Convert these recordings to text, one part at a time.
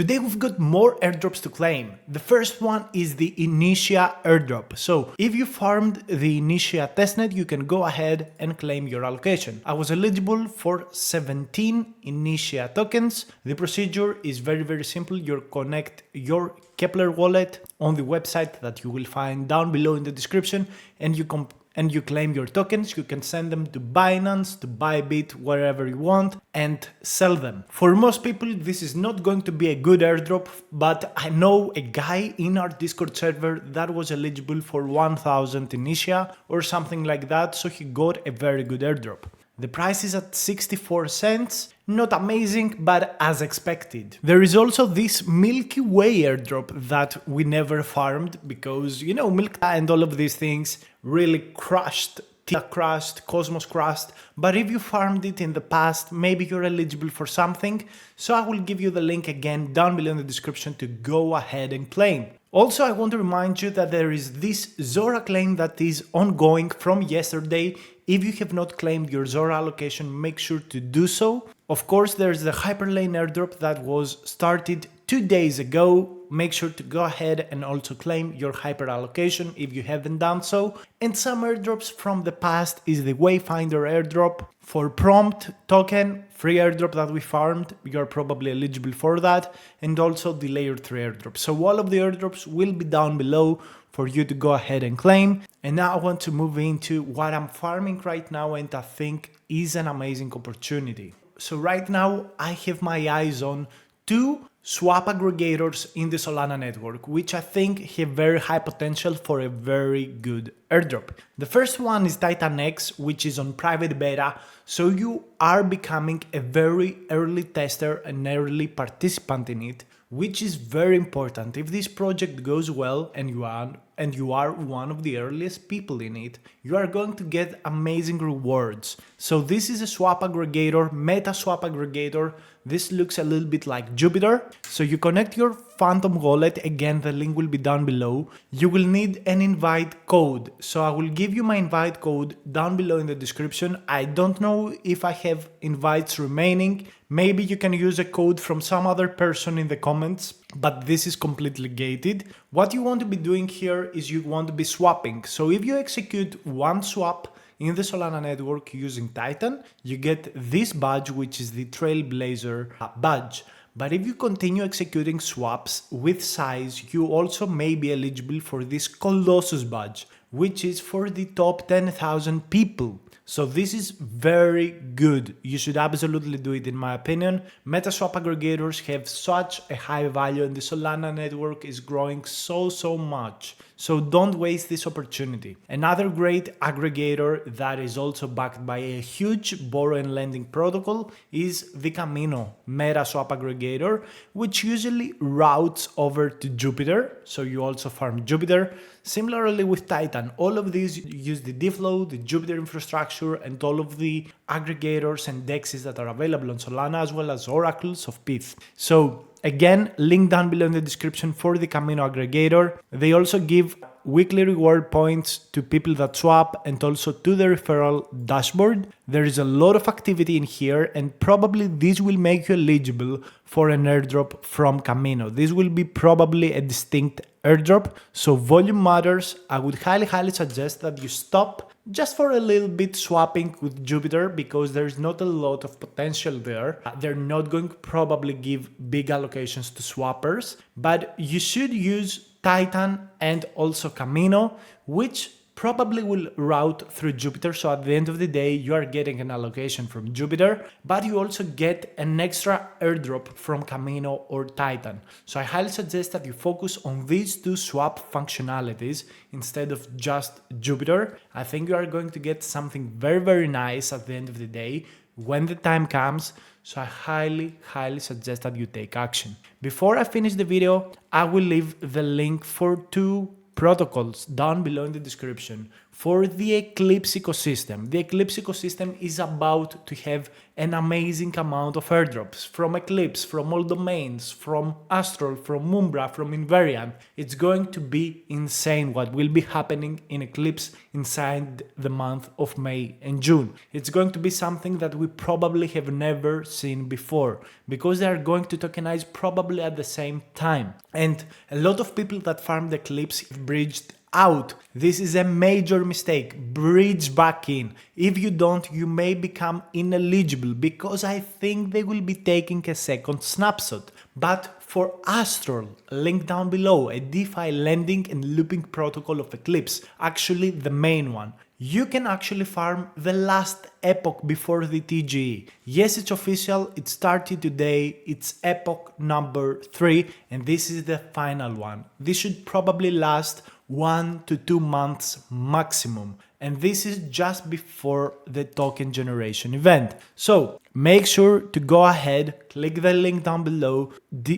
Today we've got more airdrops to claim. The first one is the Initia airdrop. So if you farmed the Initia testnet, you can go ahead and claim your allocation. I was eligible for 17 Initia tokens. The procedure is very simple. You connect your Kepler wallet on the website that you will find down below in the description, and you claim your tokens. You can send them to Binance, to Bybit, wherever you want, and sell them. For most people, this is not going to be a good airdrop, but I know a guy in our Discord server that was eligible for 1000 Initia or something like that, so he got a very good airdrop. The price is at 64 cents, not amazing, but as expected. There is also this Milky Way airdrop that we never farmed because, you know, Milk and all of these things really crushed. Tia crushed, Cosmos crushed, but if you farmed it in the past, maybe you're eligible for something, so I will give you the link again down below in the description to go ahead and claim. Also, I want to remind you that there is this Zora claim that is ongoing from yesterday. If you have not claimed your Zora allocation, make sure to do so. Of course, there's the Hyperlane airdrop that was started 2 days ago. Make sure to go ahead and also claim your Hyper allocation if you haven't done so. And some airdrops from the past is the Wayfinder airdrop. For prompt token, free airdrop that we farmed, you're probably eligible for that. And also the layer 3 airdrop. So all of the airdrops will be down below for you to go ahead and claim. And now I want to move into what I'm farming right now and I think is an amazing opportunity. So right now I have my eyes on 2 swap aggregators in the Solana network, which I think have very high potential for a very good airdrop. The first one is Titan X, which is on private beta, so you are becoming a very early tester and early participant in it, which is very important. If this project goes well and you are one of the earliest people in it, you are going to get amazing rewards. So this is a swap aggregator, meta swap aggregator. This looks a little bit like Jupiter. So you connect your Phantom wallet. Again, the link will be down below. You will need an invite code. So I will give you my invite code down below in the description. I don't know if I have invites remaining. Maybe you can use a code from some other person in the comments, but this is completely gated. What you want to be doing here is you want to be swapping. So if you execute one swap in the Solana network using Titan, you get this badge, which is the Trailblazer badge. But if you continue executing swaps with size, you also may be eligible for this Colossus badge, which is for the top 10,000 people. So this is very good. You should absolutely do it in my opinion. Metaswap aggregators have such a high value and the Solana network is growing so much. So don't waste this opportunity. Another great aggregator that is also backed by a huge borrow and lending protocol is the Camino Metaswap aggregator, which usually routes over to Jupiter. So you also farm Jupiter. Similarly with Titan, all of these use the DFlow, the Jupiter infrastructure, and all of the aggregators and dexes that are available on Solana, as well as oracles of PIF. So again, link down below in the description for the Camino aggregator. They also give weekly reward points to people that swap and also to the referral dashboard. There is a lot of activity in here and probably this will make you eligible for an airdrop from Camino. This will be probably a distinct airdrop, so volume matters. I would highly suggest that you stop just for a little bit swapping with Jupiter because there's not a lot of potential there. They're not going to probably give big allocations to swappers, but you should use Titan and also Camino, which probably will route through Jupiter. So at the end of the day, you are getting an allocation from Jupiter, but you also get an extra airdrop from Camino or Titan. So I highly suggest that you focus on these 2 swap functionalities instead of just Jupiter. I think you are going to get something very nice at the end of the day when the time comes. So I highly suggest that you take action. Before I finish the video, I will leave the link for 2 protocols down below in the description for the Eclipse ecosystem. The Eclipse ecosystem is about to have an amazing amount of airdrops from Eclipse, from all domains, from Astral, from Umbra, from Invariant. It's going to be insane what will be happening in Eclipse inside the month of May and June. It's going to be something that we probably have never seen before because they are going to tokenize probably at the same time. And a lot of people that farmed Eclipse have bridged out. This is a major mistake. Bridge back in. If you don't, you may become ineligible because I think they will be taking a second snapshot. But for Astral, link down below, a DeFi lending and looping protocol of Eclipse, actually the main one, you can actually farm the last epoch before the TGE. Yes, it's official, it started today, it's epoch number 3, and this is the final one. This should probably last 1 to 2 months maximum, and this is just before the token generation event. So make sure to go ahead, click the link down below,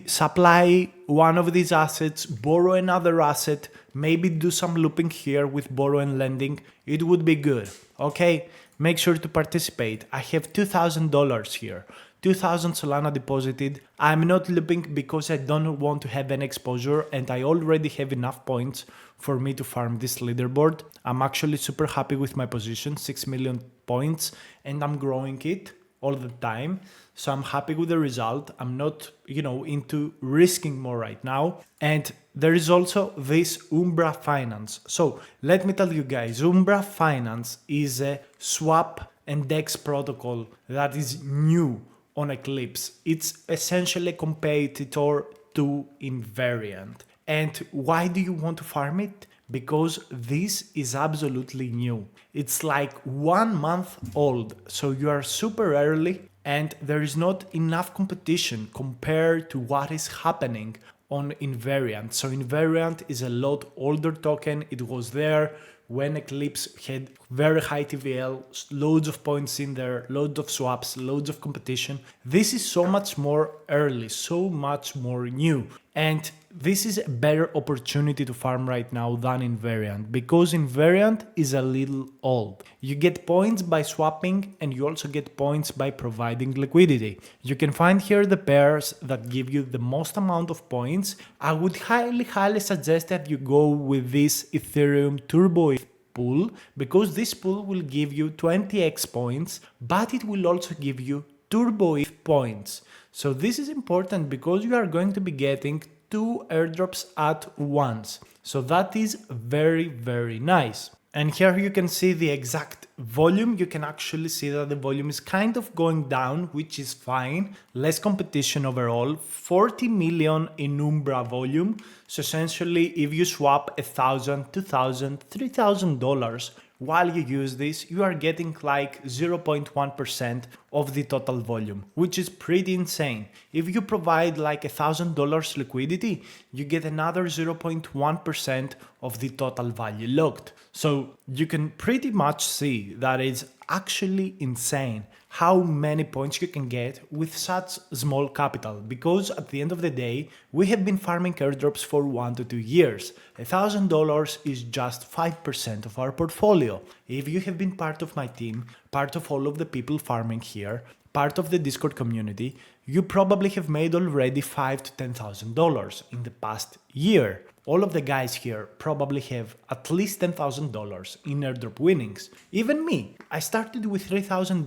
supply one of these assets, borrow another asset, maybe do some looping here with borrow and lending. It would be good. Okay, make sure to participate. I have $2,000 here. 2,000 Solana deposited. I'm not looping because I don't want to have an exposure and I already have enough points for me to farm this leaderboard. I'm actually super happy with my position, 6 million points, and I'm growing it all the time. So I'm happy with the result. I'm not, into risking more right now. And there is also this Umbra Finance. So let me tell you guys, Umbra Finance is a swap and DEX protocol that is new on Eclipse. It's essentially a competitor to Invariant. And why do you want to farm it? Because this is absolutely new. It's like 1 month old, so you are super early and there is not enough competition compared to what is happening on Invariant. So Invariant is a lot older token. It was there when Eclipse had very high TVL, loads of points in there, loads of swaps, loads of competition. This is so much more early, so much more new. And this is a better opportunity to farm right now than Invariant because Invariant is a little old. You get points by swapping and you also get points by providing liquidity. You can find here the pairs that give you the most amount of points. I would highly suggest that you go with this Ethereum Turbo pool because this pool will give you 20x points, but it will also give you Turbo ETH points. So this is important because you are going to be getting 2 airdrops at once. So that is very nice. And here you can see the exact volume. You can actually see that the volume is kind of going down, which is fine. Less competition overall. 40 million in Umbra volume. So essentially, if you swap $1,000, $2,000, $3,000 while you use this, you are getting like 0.1% of the total volume, which is pretty insane. If you provide like $1,000 liquidity, you get another 0.1% of the total value locked. So you can pretty much see that it's actually insane how many points you can get with such small capital, because at the end of the day, we have been farming airdrops for 1 to 2 years. $1,000 is just 5% of our portfolio. If you have been part of my team, part of all of the people farming here, part of the Discord community, you probably have made already $5,000 to $10,000 in the past year. All of the guys here probably have at least $10,000 in airdrop winnings. Even me, I started with $3,000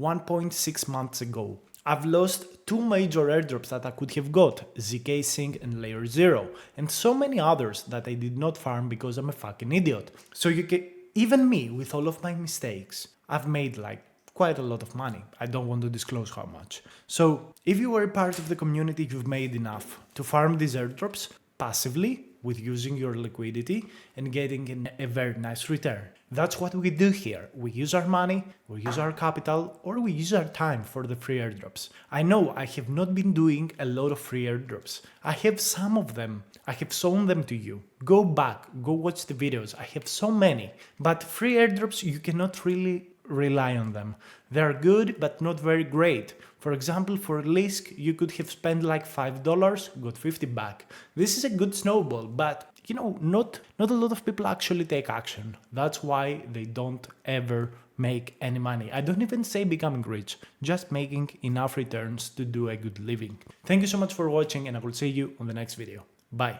1.6 months ago. I've lost 2 major airdrops that I could have got, ZK Sync and Layer 0, and so many others that I did not farm because I'm a fucking idiot. So even me, with all of my mistakes, I've made like quite a lot of money. I don't want to disclose how much. So if you were a part of the community, you've made enough to farm these airdrops passively with using your liquidity and getting a very nice return. That's what we do here. We use our money, we use our capital, or we use our time for the free airdrops. I know I have not been doing a lot of free airdrops. I have some of them. I have shown them to you. Go back, go watch the videos. I have so many. But free airdrops, you cannot really rely on them. They are good, but not very great. For example, for Lisk, you could have spent like $5, got 50 back. This is a good snowball, but not a lot of people actually take action. That's why they don't ever make any money. I don't even say becoming rich, just making enough returns to do a good living. Thank you so much for watching, and I will see you on the next video. Bye.